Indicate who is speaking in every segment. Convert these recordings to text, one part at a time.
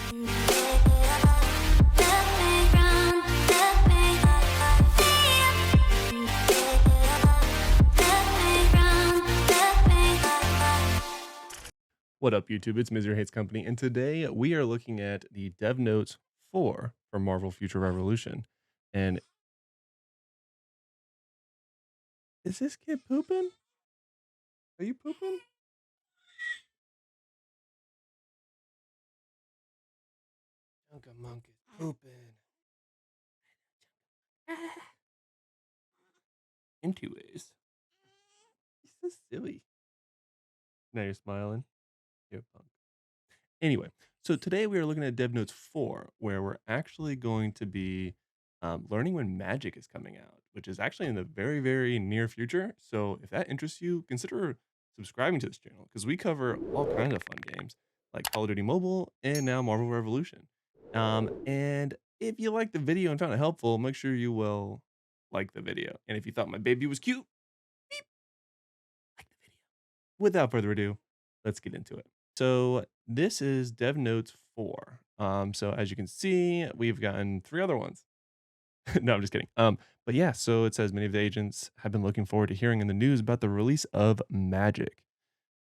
Speaker 1: What up, YouTube? It's Misery Hates Company, and today we are looking at the dev notes for Marvel Future Revolution. And is this kid pooping? Are you pooping? Monk is pooping. Into ways. He's so silly. Now you're smiling. You're a punk. Anyway, so today we are looking at Dev Notes 4, where we're actually going to be learning when Magic is coming out, which is actually in the very, very near future. So if that interests you, consider subscribing to this channel because we cover all kinds of fun games like Call of Duty Mobile and now Marvel Revolution. And if you liked the video and found it helpful, make sure you will like the video. And if you thought my baby was cute, beep, like the video. Without further ado, let's get into it. So this is Dev Notes 4. So as you can see, we've gotten 3 other ones. No, I'm just kidding. But yeah, so it says many of the agents have been looking forward to hearing in the news about the release of Magic.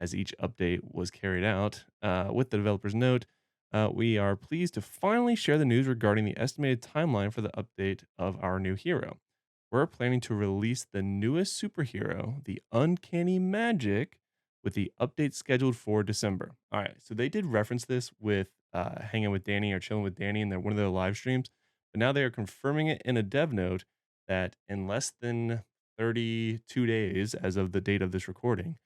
Speaker 1: As each update was carried out, with the developer's note, we are pleased to finally share the news regarding the estimated timeline for the update of our new hero. We're planning to release the newest superhero, the Uncanny Magic, with the update scheduled for December. All right, so they did reference this with hanging with Danny or chilling with Danny in one of their live streams, but now they are confirming it in a dev note that in less than 32 days, as of the date of this recording,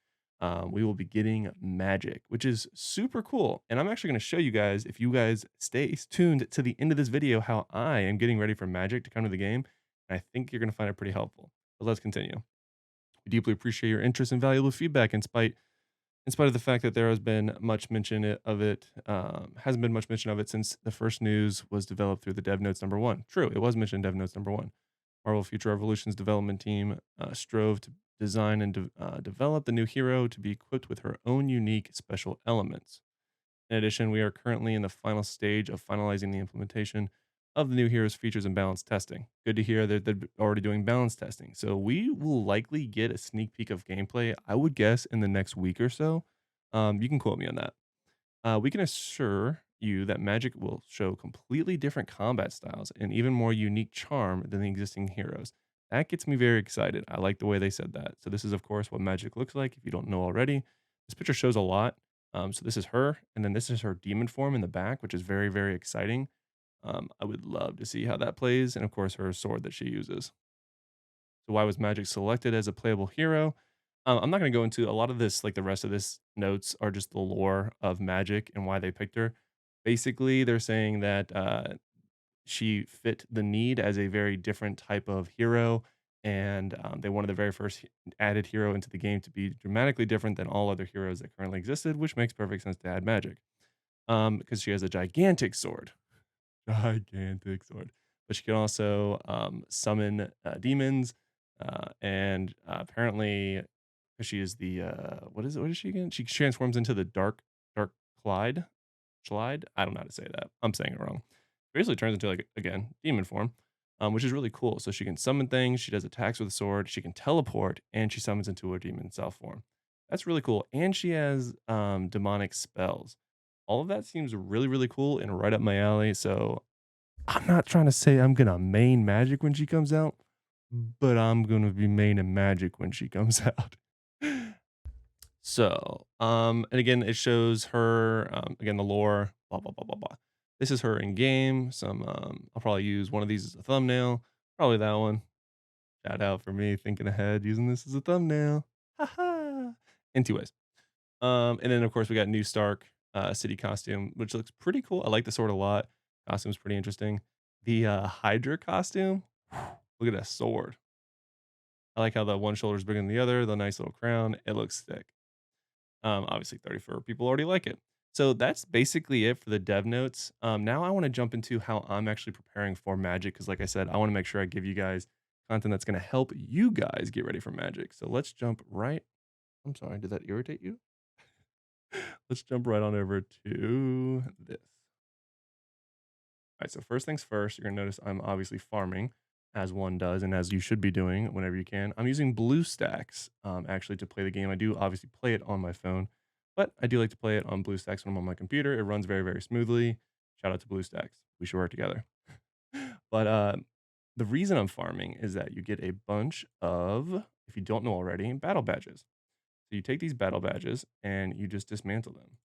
Speaker 1: we will be getting Magic, which is super cool. And I'm actually going to show you guys, if you guys stay tuned to the end of this video, how I am getting ready for Magic to come to the game. And I think you're going to find it pretty helpful. But let's continue. We deeply appreciate your interest and valuable feedback in spite of the fact that there has been much mention of it, hasn't been much mention of it since the first news was developed through the Dev Notes number 1. True, it was mentioned in Dev Notes number 1. Marvel Future Revolution's development team strove to design and develop the new hero to be equipped with her own unique special elements. In addition, we are currently in the final stage of finalizing the implementation of the new hero's features and balance testing. Good to hear that they're already doing balance testing. So we will likely get a sneak peek of gameplay, I would guess, in the next week or so. You can quote me on that. We can assure you that Magic will show completely different combat styles and even more unique charm than the existing heroes. That gets me very excited. I like the way they said that. So this is, of course, what Magic looks like. If you don't know already, this picture shows a lot. So this is her, and then this is her demon form in the back, which is very, very exciting. I would love to see how that plays, and of course, her sword that she uses. So why was Magic selected as a playable hero? I'm not going to go into a lot of this, like the rest of this notes are just the lore of Magic and why they picked her. Basically, they're saying that she fit the need as a very different type of hero, and they wanted the very first added hero into the game to be dramatically different than all other heroes that currently existed, which makes perfect sense to add Magic. Because she has a gigantic sword, gigantic sword, but she can also summon demons, and apparently, because she is the what is it? What is she again? She transforms into the dark Clyde. Schlide? I don't know how to say that. I'm saying it wrong. Basically turns into, like, again, demon form, which is really cool. So she can summon things, she does attacks with a sword, she can teleport, and she summons into her demon self form. That's really cool. And she has demonic spells. All of that seems really, really cool and right up my alley. So I'm not trying to say I'm gonna main Magic when she comes out, but I'm gonna be maining Magic when she comes out. So, and again, it shows her, again, the lore, blah, blah, blah, blah, blah. This is her in game. I'll probably use one of these as a thumbnail. Probably that one. Shout out for me thinking ahead, using this as a thumbnail. Haha. Anyways, and then of course we got New Stark city costume, which looks pretty cool. I like the sword a lot. Costume's pretty interesting. The Hydra costume. Look at that sword. I like how the one shoulder is bigger than the other. The nice little crown. It looks sick. Obviously 34 people already like it. So that's basically it for the dev notes. Now I want to jump into how I'm actually preparing for Magic because, like I said, I want to make sure I give you guys content that's going to help you guys get ready for Magic. So let's jump right. I'm sorry, did that irritate you? Let's jump right on over to this. Alright, so first things first, you're gonna notice I'm obviously farming, as one does, and as you should be doing whenever you can. I'm using BlueStacks, actually, to play the game. I do obviously play it on my phone, but I do like to play it on BlueStacks when I'm on my computer. It runs very, very smoothly. Shout out to BlueStacks. We should work together. But, the reason I'm farming is that you get a bunch of, if you don't know already, battle badges. So you take these battle badges and you just dismantle them.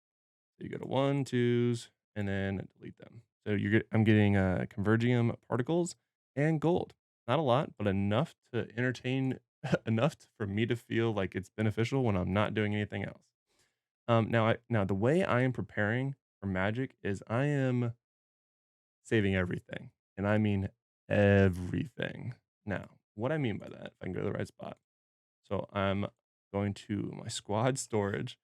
Speaker 1: So you go to one, twos, and then delete them. So I'm getting convergium particles and gold. Not a lot, but enough to entertain, enough for me to feel like it's beneficial when I'm not doing anything else. Now the way I am preparing for magic is I am saving everything, and I mean everything. Now, what I mean by that, if I can go to the right spot. So I'm going to my squad storage.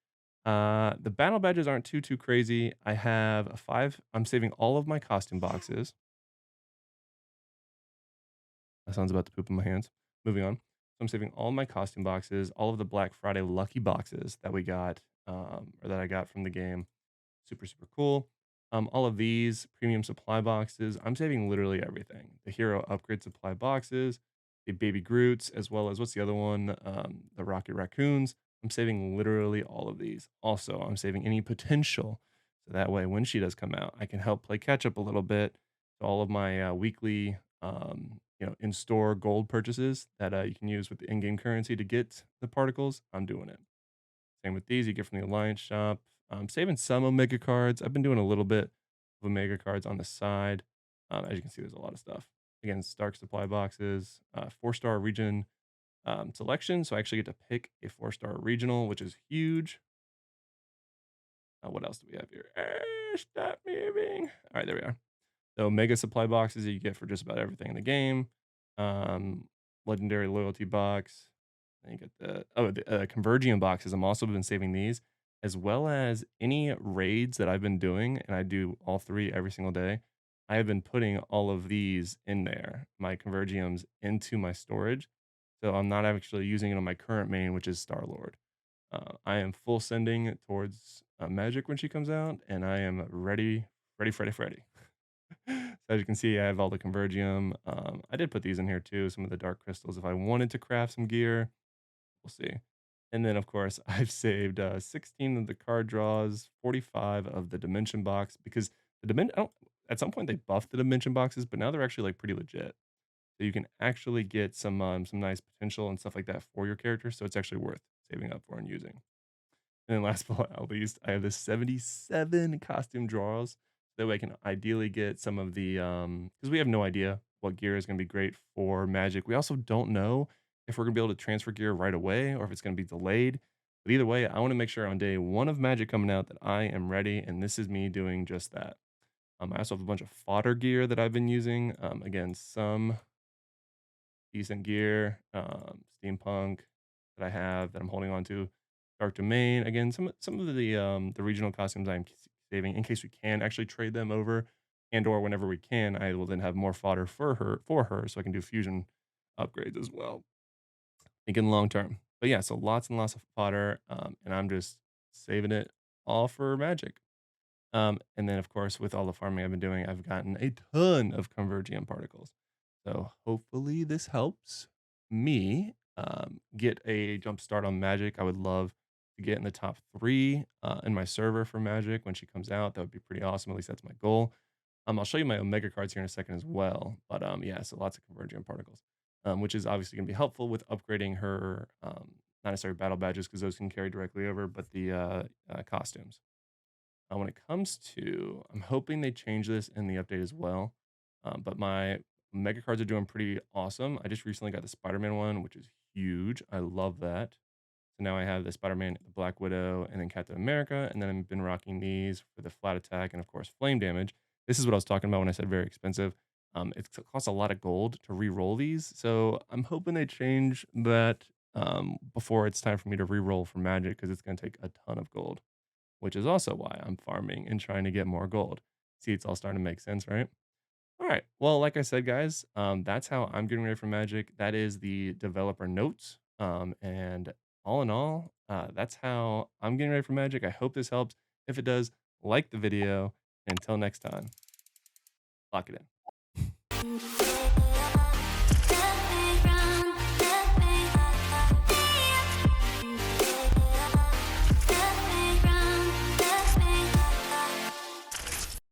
Speaker 1: The battle badges aren't too crazy. I have a 5. I'm saving all of my costume boxes. That sounds about to poop in my hands. Moving on. So I'm saving all my costume boxes, all of the Black Friday lucky boxes that we got, or that I got from the game. Super, super cool. All of these premium supply boxes, I'm saving literally everything. The hero upgrade supply boxes, the baby Groots, as well as what's the other one? The Rocket Raccoons. I'm saving literally all of these. Also, I'm saving any potential. So that way, when she does come out, I can help play catch up a little bit to all of my weekly, in-store gold purchases that you can use with the in-game currency to get the particles. I'm doing it. Same with these, you get from the Alliance shop. I'm saving some Omega cards. I've been doing a little bit of Omega cards on the side. As you can see, there's a lot of stuff. Again, Stark supply boxes, 4-star region selection. So I actually get to pick a 4-star regional, which is huge. What else do we have here? Stop moving. All right, there we are. So mega supply boxes that you get for just about everything in the game. Um, legendary loyalty box. Then you get the convergium boxes. I'm also been saving these, as well as any raids that I've been doing, and I do all three every single day. I have been putting all of these in there, my convergiums into my storage. So I'm not actually using it on my current main, which is Star Lord. I am full sending towards Magik when she comes out, and I am ready, ready, Freddy, Freddy. So as you can see, I have all the convergium. I did put these in here too, some of the dark crystals if I wanted to craft some gear. We'll see. And then, of course, I've saved 16 of the card draws, 45 of the dimension box because at some point they buffed the dimension boxes, but now they're actually like pretty legit. So you can actually get some nice potential and stuff like that for your character. So it's actually worth saving up for and using. And then last but not least, I have the 77 costume drawers. That way I can ideally get some of the because we have no idea what gear is going to be great for Magic. We also don't know if we're going to be able to transfer gear right away or if it's going to be delayed. But either way, I want to make sure on day one of Magic coming out that I am ready, and this is me doing just that. I also have a bunch of fodder gear that I've been using. Again, some decent gear, steampunk that I have that I'm holding on to. Dark Domain, again, some of the regional costumes I'm saving in case we can actually trade them over, and or whenever we can, I will then have more fodder for her, so I can do fusion upgrades as well. Thinking long term, but yeah, so lots and lots of fodder, and I'm just saving it all for magic. And then, of course, with all the farming I've been doing, I've gotten a ton of convergium particles. So hopefully this helps me get a jump start on Magic. I would love to get in the top 3 in my server for Magic when she comes out. That would be pretty awesome. At least that's my goal. I'll show you my Omega cards here in a second as well. But yeah, so lots of convergium particles, which is obviously going to be helpful with upgrading her, not necessarily battle badges because those can carry directly over, but the costumes. When it comes to, I'm hoping they change this in the update as well. But my mega cards are doing pretty awesome. I just recently got the Spider-Man one, which is huge. I love that. So now I have the Spider-Man, the Black Widow, and then Captain America. And then I've been rocking these for the flat attack and of course flame damage. This is what I was talking about when I said very expensive. It costs a lot of gold to re-roll these. So I'm hoping they change that before it's time for me to re-roll for Magic because it's going to take a ton of gold, which is also why I'm farming and trying to get more gold. See, it's all starting to make sense, right? All right. Well, like I said, guys, that's how I'm getting ready for Magic. That is the developer notes. And all in all, that's how I'm getting ready for Magic. I hope this helps. If it does, like the video. Until next time. Lock it in.